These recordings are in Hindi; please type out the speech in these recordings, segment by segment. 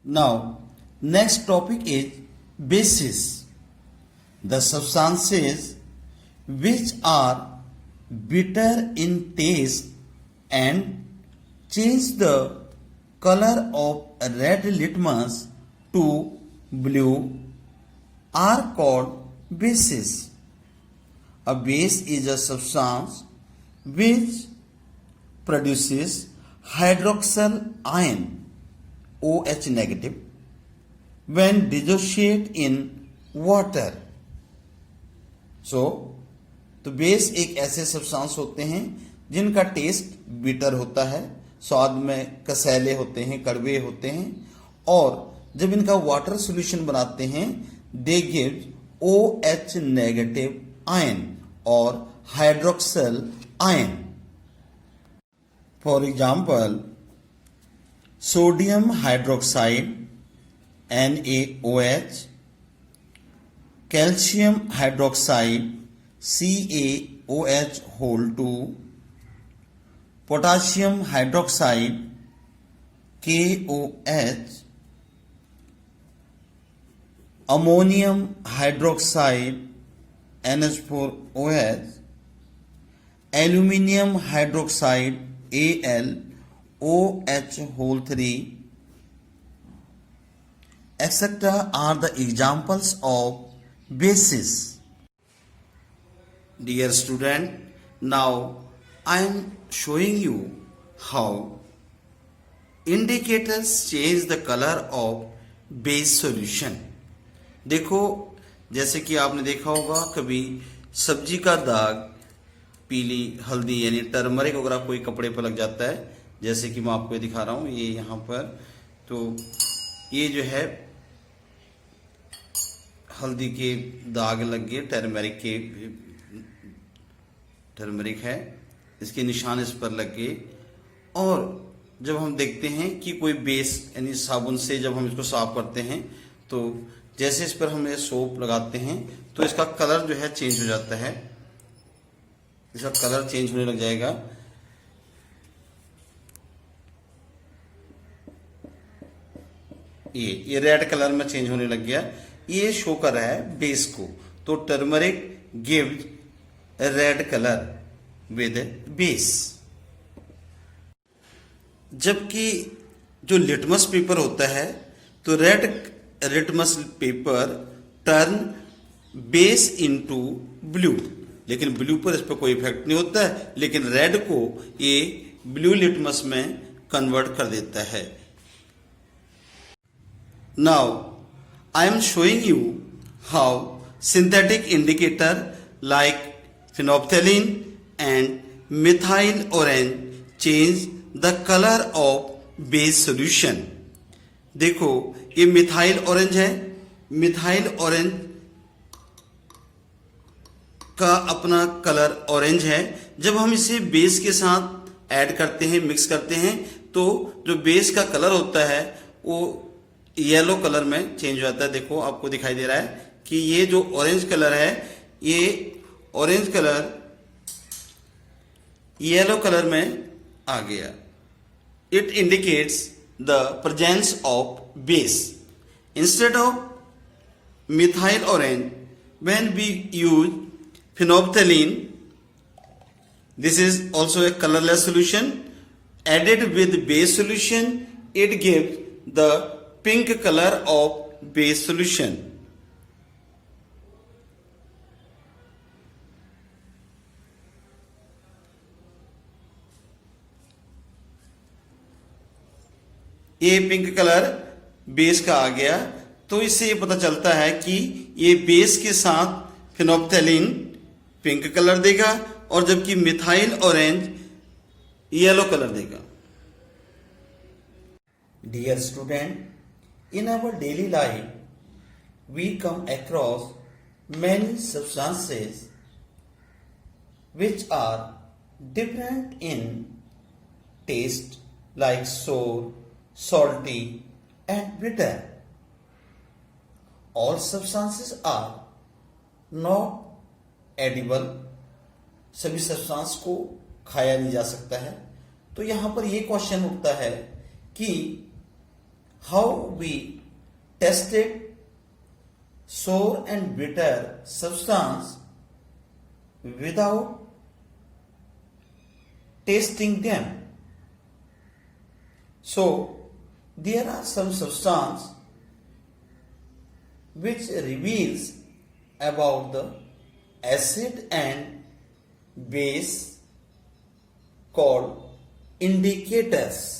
Now, next topic is bases. The substances which are bitter in taste and change the color of red litmus to blue are called bases. A base is a substance which produces hydroxyl ion OH negative when dissociate in water. तो बेस एक ऐसे सब्सटेंस होते हैं जिनका टेस्ट बिटर होता है, स्वाद में कसैले होते हैं, कड़वे होते हैं, और जब इनका वाटर सॉल्यूशन बनाते हैं they give OH negative ion और hydroxyl ion. For example, sodium hydroxide NaOH, calcium hydroxide CaOH whole 2, potassium hydroxide KOH, ammonium hydroxide NH4OH, aluminium hydroxide AlOH whole 3, etc. are the examples of bases. Dear student, now I am showing you how indicators change the color of base solution. देखो, जैसे कि आपने देखा होगा कभी सब्जी का दाग पीली हल्दी यानी टर्मरिक वगैरह कोई कपड़े पर लग जाता है, जैसे कि मैं आपको ये दिखा रहा हूँ, ये यहाँ पर, तो ये जो है हल्दी के दाग लग गए, टर्मरिक है, इसके निशान इस पर लग गए. और जब हम देखते हैं कि कोई बेस यानी साबुन से जब हम इसको साफ करते हैं तो जैसे इस पर हम ये सोप लगाते हैं तो इसका कलर जो है चेंज हो जाता है, इसका कलर चेंज होने लग जाएगा. ये रेड कलर में चेंज होने लग गया, ये शो कर रहा है बेस को. तो turmeric gives red colour with base. जबकि जो लिटमस पेपर होता है तो red litmus paper turn base into blue, लेकिन ब्लू पर इस पर कोई इफेक्ट नहीं होता है, लेकिन रेड को ये ब्लू लिटमस में कन्वर्ट कर देता है. Now I am showing you how synthetic indicator like phenolphthalein and methyl orange change the color of base solution. देखो, ये मिथाइल ऑरेंज है, मिथाइल ऑरेंज का अपना कलर ऑरेंज है. जब हम इसे बेस के साथ ऐड करते हैं, मिक्स करते हैं, तो जो बेस का कलर होता है वो येलो कलर में चेंज हो जाता है. देखो, आपको दिखाई दे रहा है कि ये जो ऑरेंज कलर है, ये ऑरेंज कलर येलो कलर में आ गया. It indicates the presence of base. Instead of methyl orange, when we use phenolphthalein, this is also a colorless solution, added with base solution, it gives the pink color of base solution. ये पिंक कलर बेस का आ गया. तो इससे ये पता चलता है कि ये बेस के साथ फिनोप्थेलिन पिंक कलर देगा और जबकि मिथाइल ऑरेंज येलो कलर देगा. Dear student, in our daily life we come across many substances which are different in taste, like sour, salty and bitter. All substances are not edible. सभी सब्सटेंस को खाया नहीं जा सकता है. तो यहां पर यह क्वेश्चन उठता है कि how we tested sour and bitter substance without tasting them. So there are some substance which reveals about the acid and base called indicators.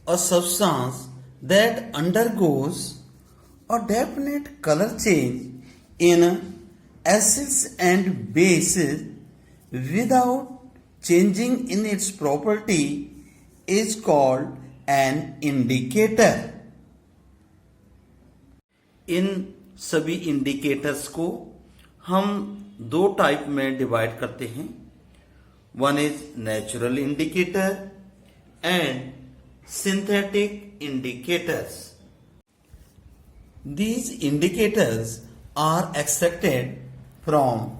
A substance that undergoes a definite color change in acids and bases without changing in its property is called an indicator. इन सभी इंडिकेटर्स को हम दो टाइप में डिवाइड करते हैं. One is natural indicator and synthetic indicators. These indicators are extracted from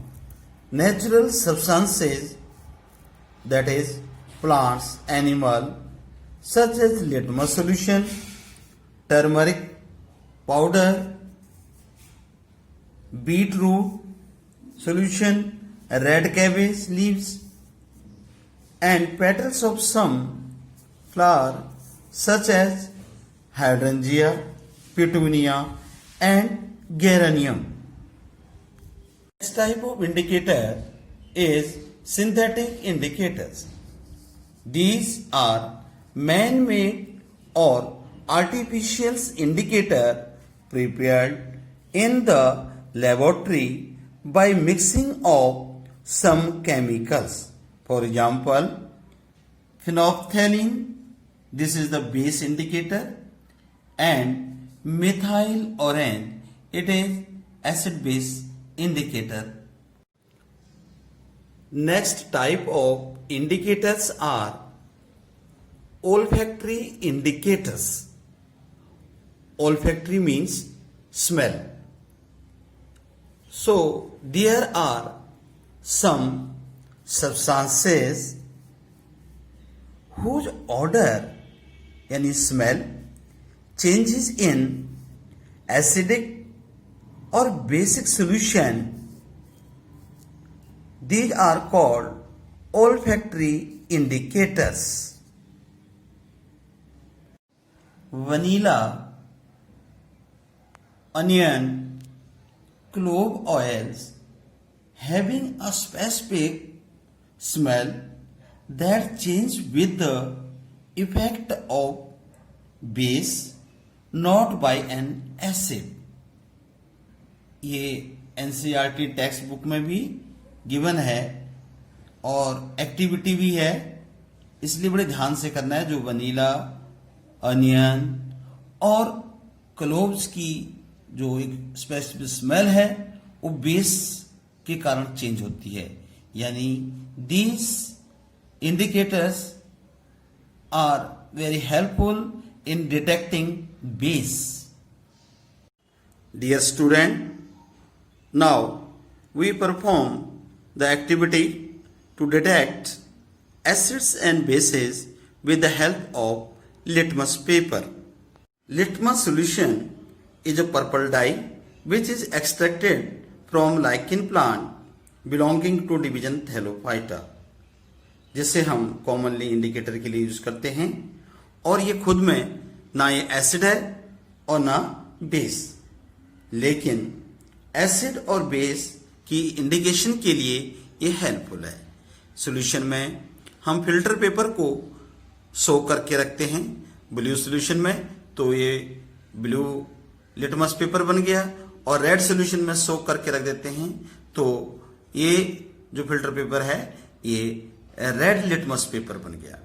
natural substances, that is plants, animal, such as litmus solution, turmeric powder, beetroot solution, red cabbage leaves, and petals of some flower such as hydrangea, petunia, and geranium. This type of indicator is synthetic indicators. These are man-made or artificial indicator prepared in the laboratory by mixing of some chemicals. For example, phenolphthalein, this is the base indicator, and methyl orange, it is acid base indicator. Next type of indicators are olfactory indicators. Olfactory means smell. So there are some substances whose odor यानी smell changes in acidic or basic solution. These are called olfactory indicators. Vanilla, onion, clove oils having a specific smell that change with the effect of base, not by an acid. ये एनसीईआरटी टेक्स्ट बुक में भी गिवन है और एक्टिविटी भी है, इसलिए बड़े ध्यान से करना है. जो वनीला, अनियन और क्लोव्स की जो एक स्पेसिफिक स्मेल है वो बेस के कारण चेंज होती है. यानी these indicators are very helpful in detecting base. Dear student, now we perform the activity to detect acids and bases with the help of litmus paper. Litmus solution is a purple dye which is extracted from lichen plant belonging to division Thallophyta, जिसे हम कॉमनली इंडिकेटर के लिए यूज करते हैं. और ये खुद में ना ये एसिड है और ना बेस, लेकिन एसिड और बेस की इंडिकेशन के लिए ये हेल्पफुल है. सॉल्यूशन में हम फिल्टर पेपर को सोक करके रखते हैं ब्लू सॉल्यूशन में, तो ये ब्लू लिटमस पेपर बन गया, और रेड सॉल्यूशन में सोक करके रख देते हैं तो ये जो फिल्टर पेपर है ये रेड लिटमस पेपर बन गया.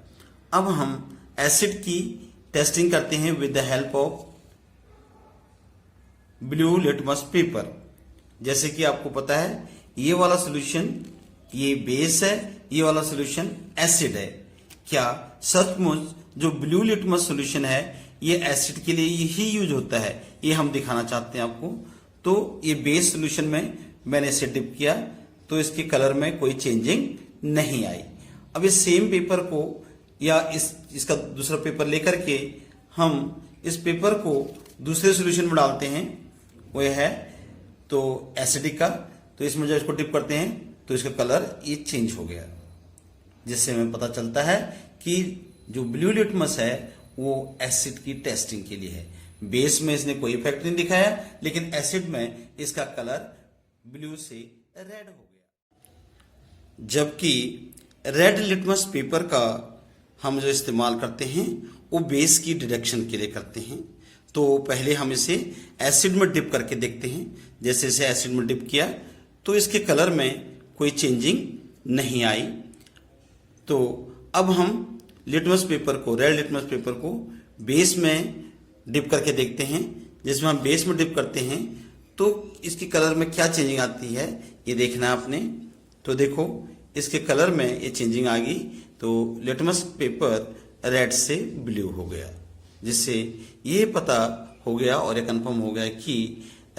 अब हम एसिड की टेस्टिंग करते हैं with the help of blue litmus paper. जैसे कि आपको पता है ये वाला सॉल्यूशन ये बेस है, ये वाला सॉल्यूशन एसिड है. क्या सचमुच जो ब्लू लिटमस सॉल्यूशन है ये एसिड के लिए ही यूज होता है, ये हम दिखाना चाहते हैं आपको. तो ये बेस सॉल्यूशन में मैंने इसे डिप किया तो इसके कलर में कोई चेंजिंग नहीं आई. अब ये सेम पेपर को या इसका दूसरा पेपर लेकर के हम इस पेपर को दूसरे सॉल्यूशन में डालते हैं, वो है तो एसिडिक का। तो इसमें जब इसको डिप करते हैं तो इसका कलर ये चेंज हो गया, जिससे हमें पता चलता है कि जो ब्लू लिटमस है वो एसिड की टेस्टिंग के लिए है। बेस में इसने कोई इफेक्ट नहीं दिखाया, लेकिन एसिड में इसका कलर ब्लू से रेड हो गया। जबकि रेड लिटमस पेपर का हम जो इस्तेमाल करते हैं वो बेस की डिटेक्शन के लिए करते हैं। तो पहले हम इसे एसिड में डिप करके देखते हैं। जैसे इसे एसिड में डिप किया तो इसके कलर में कोई चेंजिंग नहीं आई। तो अब हम लिटमस पेपर को, रेड लिटमस पेपर को बेस में डिप करके देखते हैं। जिसमें हम बेस में डिप करते हैं तो इसके कलर में क्या चेंजिंग आती है ये देखना है आपने। तो देखो इसके कलर में ये चेंजिंग आ गई, तो लिटमस पेपर रेड से ब्लू हो गया, जिससे ये पता हो गया और ये कंफर्म हो गया कि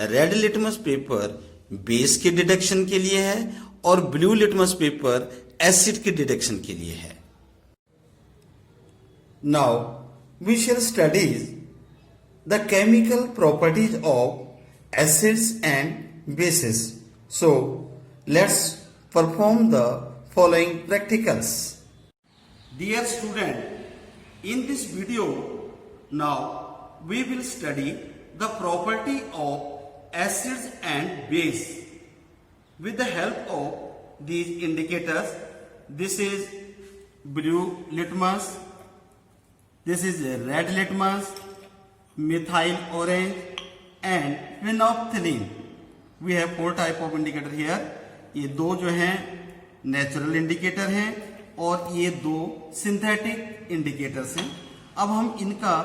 रेड लिटमस पेपर बेस के डिटेक्शन के लिए है और ब्लू लिटमस पेपर एसिड के डिटेक्शन के लिए है। Now we shall studies the chemical properties of acids and bases. So let's perform the following practicals. Dear student, in this video now we will study the property of acids and base with the help of these indicators. This is blue litmus, this is red litmus, methyl orange and phenolphthalein. We have 4 type of indicator here. ये दो जो हैं नेचुरल इंडिकेटर हैं और ये 2 सिंथेटिक इंडिकेटर्स हैं। अब हम इनका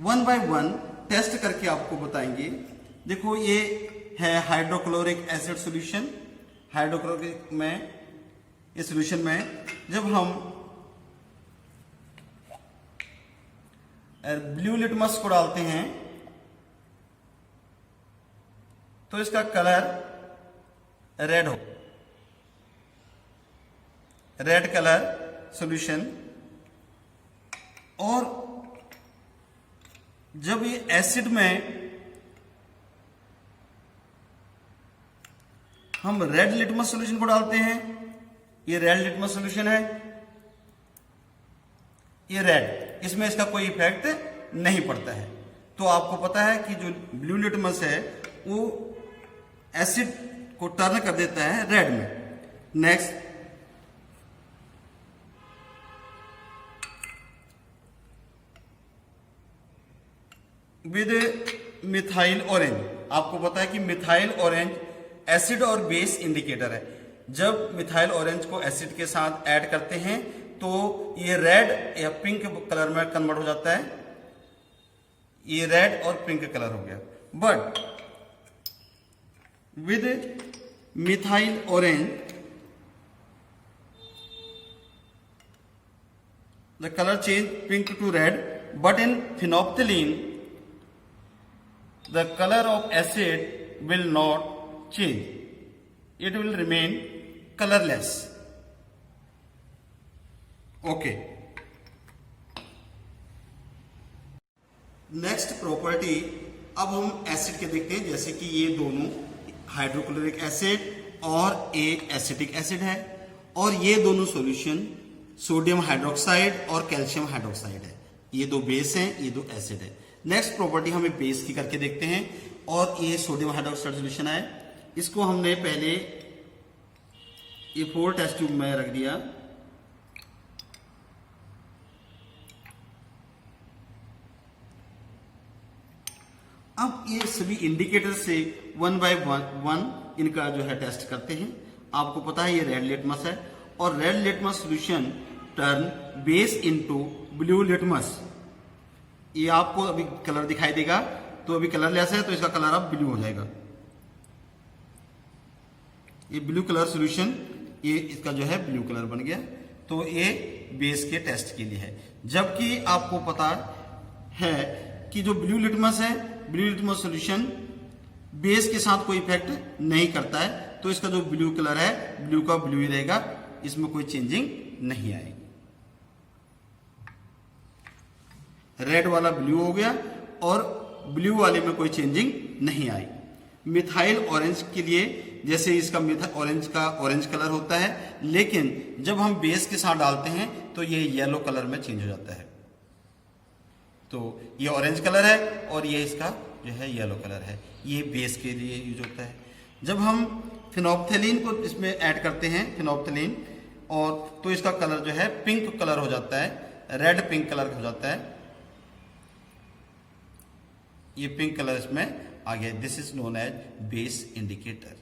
1 बाय 1 टेस्ट करके आपको बताएंगे। देखो ये है हाइड्रोक्लोरिक एसिड सॉल्यूशन। हाइड्रोक्लोरिक में इस सॉल्यूशन में जब हम ब्लू लिटमस को डालते हैं तो इसका कलर रेड हो, रेड कलर सॉल्यूशन। और जब ये एसिड में हम रेड लिटमस सॉल्यूशन को डालते हैं, ये रेड लिटमस सॉल्यूशन है, ये रेड, इसमें इसका कोई इफेक्ट नहीं पड़ता है। तो आपको पता है कि जो ब्लू लिटमस है वो एसिड को टर्न कर देता है रेड में। नेक्स्ट विद मिथाइल ऑरेंज, आपको पता है कि मिथाइल ऑरेंज एसिड और बेस इंडिकेटर है। जब मिथाइल ऑरेंज को एसिड के साथ ऐड करते हैं तो ये रेड या पिंक कलर में कन्वर्ट हो जाता है। ये रेड और पिंक कलर हो गया। But with methyl orange the colour change pink to red, but in phenolphthalein the color of acid will not change, it will remain colorless. Okay, next property अब हम एसिड के देखते हैं। जैसे कि ये दोनों हाइड्रोक्लोरिक एसिड और एसिटिक एसिड है और ये दोनों सॉल्यूशन सोडियम हाइड्रोक्साइड और कैल्शियम हाइड्रोक्साइड है। ये 2 बेस हैं, ये 2 एसिड है। नेक्स्ट प्रॉपर्टी हमें बेस की करके देखते हैं और ये सोडियम हाइड्रोक्साइड सॉल्यूशन है। इसको हमने पहले ये 4 टेस्ट ट्यूब में रख दिया। अब ये सभी इंडिकेटर से 1 बाय 1 इनका जो है टेस्ट करते हैं। आपको पता है ये रेड लिटमस है और red litmus solution turn base into blue litmus. ये आपको अभी कलर दिखाई देगा, तो अभी कलरलेस है तो इसका कलर अब ब्लू हो जाएगा। ये ब्लू कलर सॉल्यूशन, ये इसका जो है ब्लू कलर बन गया। तो ये बेस के टेस्ट के लिए है। जबकि आपको पता है कि जो ब्लू लिटमस है, ब्लू लिटमस सॉल्यूशन बेस के साथ कोई इफेक्ट नहीं करता है। तो इसका जो ब्लू कलर है, ब्लू का ब्लू ही रहेगा, इसमें कोई चेंजिंग नहीं आएगी। रेड वाला ब्लू हो गया और ब्लू वाले में कोई चेंजिंग नहीं आई। मिथाइल ऑरेंज के लिए जैसे इसका ऑरेंज का ऑरेंज कलर होता है, लेकिन जब हम बेस के साथ डालते हैं तो ये येलो कलर में चेंज हो जाता है। तो ये ऑरेंज कलर है और ये इसका जो है येलो कलर है, ये बेस के लिए यूज होता है। जब हम फिनोप्थेलिन को इसमें ऐड करते हैं, फिनोप्थेलिन, और तो इसका कलर जो है पिंक कलर हो जाता है, रेड पिंक कलर हो जाता है। ये पिंक कलर इसमें आ गया। This is known as base indicator.